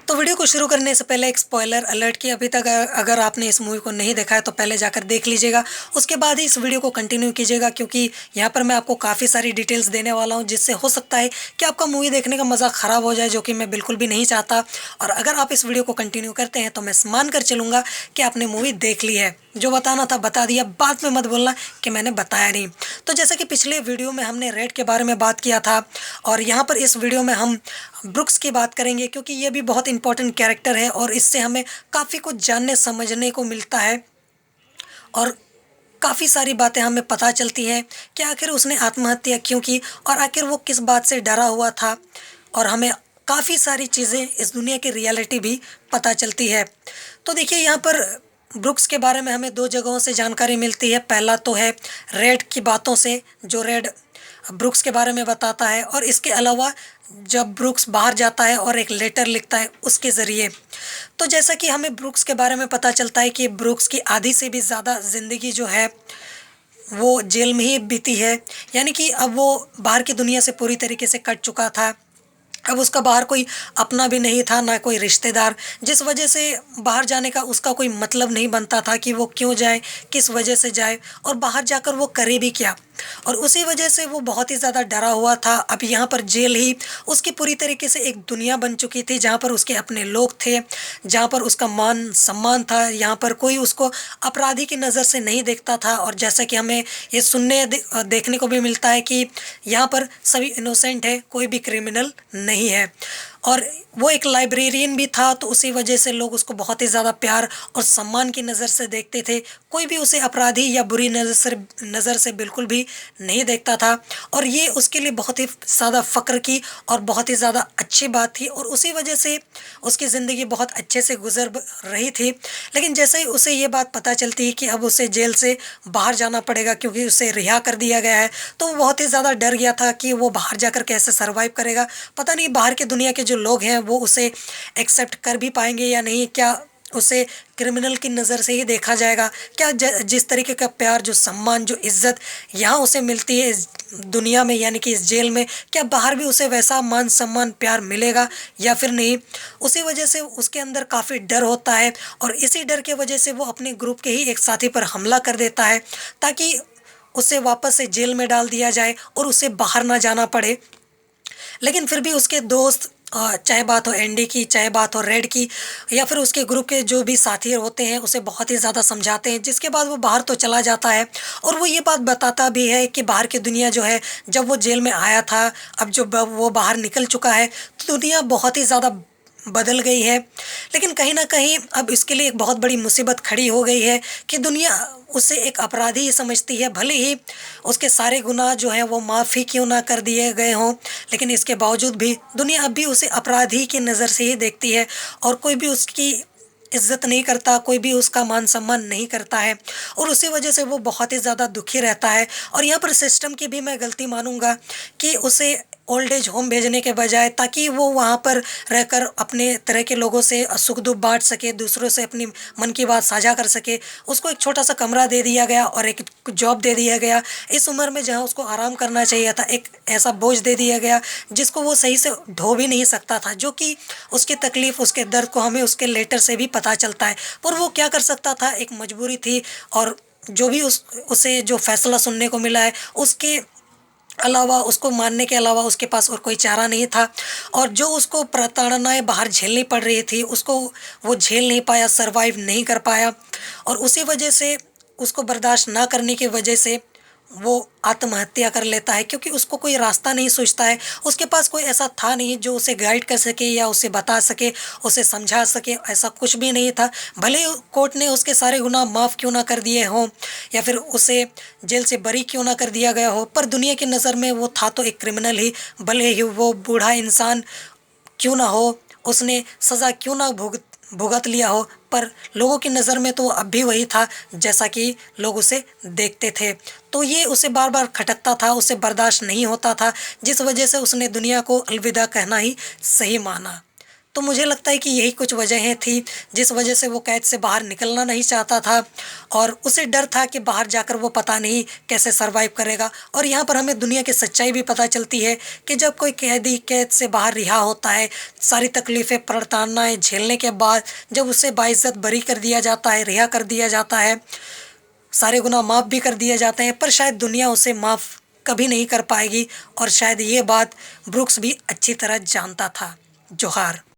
तो वीडियो को शुरू करने से पहले एक स्पॉइलर अलर्ट कि अभी तक अगर आपने इस मूवी को नहीं देखा है तो पहले जाकर देख लीजिएगा। उसके बाद ही इस वीडियो को कंटिन्यू कीजिएगा क्योंकि यहाँ पर मैं आपको काफ़ी सारी डिटेल्स देने वाला हूँ जिससे हो सकता है कि आपका मूवी देखने का मज़ा ख़राब हो जाए, जो कि मैं बिल्कुल भी नहीं चाहता। और अगर आप इस वीडियो को कंटिन्यू करते हैं तो मैं मान कर चलूँगा कि आपने मूवी देख ली है। जो बताना था बता दिया, बाद में मत बोलना कि मैंने बताया नहीं। तो जैसा कि पिछले वीडियो में हमने रेड के बारे में बात किया था और यहाँ पर इस वीडियो में हम ब्रुक्स की बात करेंगे क्योंकि ये भी बहुत इंपॉर्टेंट कैरेक्टर है और इससे हमें काफ़ी कुछ जानने समझने को मिलता है और काफ़ी सारी बातें हमें पता चलती हैं कि आखिर उसने आत्महत्या क्यों की और आखिर वो किस बात से डरा हुआ था। और हमें काफ़ी सारी चीज़ें इस दुनिया की रियलिटी भी पता चलती है। तो देखिए, यहाँ पर ब्रुक्स के बारे में हमें दो जगहों से जानकारी मिलती है। पहला तो है रेड की बातों से, जो रेड ब्रुक्स के बारे में बताता है, और इसके अलावा जब ब्रुक्स बाहर जाता है और एक लेटर लिखता है उसके ज़रिए। तो जैसा कि हमें ब्रुक्स के बारे में पता चलता है कि ब्रुक्स की आधी से भी ज़्यादा ज़िंदगी जो है वो जेल में ही बीती है। यानी कि अब वो बाहर की दुनिया से पूरी तरीके से कट चुका था। अब उसका बाहर कोई अपना भी नहीं था, ना कोई रिश्तेदार, जिस वजह से बाहर जाने का उसका कोई मतलब नहीं बनता था कि वो क्यों जाए, किस वजह से जाए और बाहर जाकर वो करे भी क्या। और उसी वजह से वो बहुत ही ज़्यादा डरा हुआ था। अब यहाँ पर जेल ही उसकी पूरी तरीके से एक दुनिया बन चुकी थी जहाँ पर उसके अपने लोग थे, जहाँ पर उसका मान सम्मान था, यहाँ पर कोई उसको अपराधी की नज़र से नहीं देखता था। और जैसा कि हमें ये देखने को भी मिलता है कि यहाँ पर सभी इनोसेंट है, कोई भी क्रिमिनल नहीं है। और वो एक लाइब्रेरियन भी था, तो उसी वजह से लोग उसको बहुत ही ज़्यादा प्यार और सम्मान की नज़र से देखते थे। कोई भी उसे अपराधी या बुरी नज़र से बिल्कुल भी नहीं देखता था। और ये उसके लिए बहुत ही ज़्यादा फ़क्र की और बहुत ही ज़्यादा अच्छी बात थी और उसी वजह से उसकी ज़िंदगी बहुत अच्छे से रही थी। लेकिन जैसे ही उसे ये बात पता चलती है कि अब उसे जेल से बाहर जाना पड़ेगा क्योंकि उसे रिहा कर दिया गया है, तो वो बहुत ही ज़्यादा डर गया था कि वो बाहर जाकर कैसे सर्वाइव करेगा। पता नहीं बाहर की दुनिया के जो लोग हैं वो उसे एक्सेप्ट कर भी पाएंगे या नहीं, क्या उसे क्रिमिनल की नज़र से ही देखा जाएगा, क्या जिस तरीके का प्यार, जो सम्मान, जो इज्जत यहाँ उसे मिलती है इस दुनिया में यानी कि इस जेल में, क्या बाहर भी उसे वैसा मान सम्मान प्यार मिलेगा या फिर नहीं। उसी वजह से उसके अंदर काफ़ी डर होता है और इसी डर के वजह से वो अपने ग्रुप के ही एक साथी पर हमला कर देता है ताकि उसे वापस से जेल में डाल दिया जाए और उसे बाहर ना जाना पड़े। लेकिन फिर भी उसके दोस्त, चाहे बात हो एंडी की, चाहे बात हो रेड की, या फिर उसके ग्रुप के जो भी साथी होते हैं उसे बहुत ही ज़्यादा समझाते हैं, जिसके बाद वो बाहर तो चला जाता है। और वो ये बात बताता भी है कि बाहर की दुनिया जो है, जब वो जेल में आया था, अब जो वो बाहर निकल चुका है तो दुनिया बहुत ही ज़्यादा बदल गई है। लेकिन कहीं न कहीं अब इसके लिए एक बहुत बड़ी मुसीबत खड़ी हो गई है कि दुनिया उसे एक अपराधी ही समझती है। भले ही उसके सारे गुनाह जो हैं वो माफ़ ही क्यों ना कर दिए गए हों, लेकिन इसके बावजूद भी दुनिया अब भी उसे अपराधी की नज़र से ही देखती है और कोई भी उसकी इज़्ज़त नहीं करता, कोई भी उसका मान-सम्मान नहीं करता है और उसी वजह से वो बहुत ही ज़्यादा दुखी रहता है। और यहाँ पर सिस्टम की भी मैं गलती मानूँगा कि उसे ओल्ड एज होम भेजने के बजाय, ताकि वो वहाँ पर रहकर अपने तरह के लोगों से सुख-दुःख बाँट सके, दूसरों से अपनी मन की बात साझा कर सके, उसको एक छोटा-सा कमरा दे दिया गया और एक जॉब दे दिया गया। इस उम्र में जहाँ उसको आराम करना चाहिए था, एक ऐसा बोझ दे दिया गया जिसको वो सही से ढो भी नहीं सकता था, जो कि उसकी तकलीफ़, उसके दर्द को हमें उसके लेटर से भी पता चलता है। पर वो क्या कर सकता था, एक मजबूरी थी। और जो भी उसे जो फ़ैसला सुनने को मिला है, उसके अलावा, उसको मानने के अलावा उसके पास और कोई चारा नहीं था। और जो उसको प्रताड़नाएँ बाहर झेलनी पड़ रही थी, उसको वो झेल नहीं पाया, सर्वाइव नहीं कर पाया और उसी वजह से, उसको बर्दाश्त ना करने की वजह से वो आत्महत्या कर लेता है क्योंकि उसको कोई रास्ता नहीं सूझता है। उसके पास कोई ऐसा था नहीं जो उसे गाइड कर सके या उसे बता सके, उसे समझा सके, ऐसा कुछ भी नहीं था। भले ही कोर्ट ने उसके सारे गुनाह माफ़ क्यों ना कर दिए हों या फिर उसे जेल से बरी क्यों ना कर दिया गया हो, पर दुनिया की नज़र में वो था तो एक क्रिमिनल ही। भले ही वो बूढ़ा इंसान क्यों ना हो, उसने सज़ा क्यों ना भुगत लिया हो, पर लोगों की नज़र में तो वो अब भी वही था जैसा कि लोग उसे देखते थे। तो ये उसे बार-बार खटकता था, उसे बर्दाश्त नहीं होता था, जिस वजह से उसने दुनिया को अलविदा कहना ही सही माना। तो मुझे लगता है कि यही कुछ वजहें थी, जिस वजह से वो कैद से बाहर निकलना नहीं चाहता था और उसे डर था कि बाहर जाकर वो पता नहीं कैसे सर्वाइव करेगा। और यहाँ पर हमें दुनिया की सच्चाई भी पता चलती है कि जब कोई कैदी कैद से बाहर रिहा होता है, सारी तकलीफ़ें, प्रताड़नाएँ झेलने के बाद जब उसे बाइज़्ज़त बरी कर दिया जाता है, रिहा कर दिया जाता है, सारे गुनाह माफ़ भी कर दिए जाते हैं, पर शायद दुनिया उसे माफ़ कभी नहीं कर पाएगी और शायद ये बात ब्रुक्स भी अच्छी तरह जानता था। जोहार।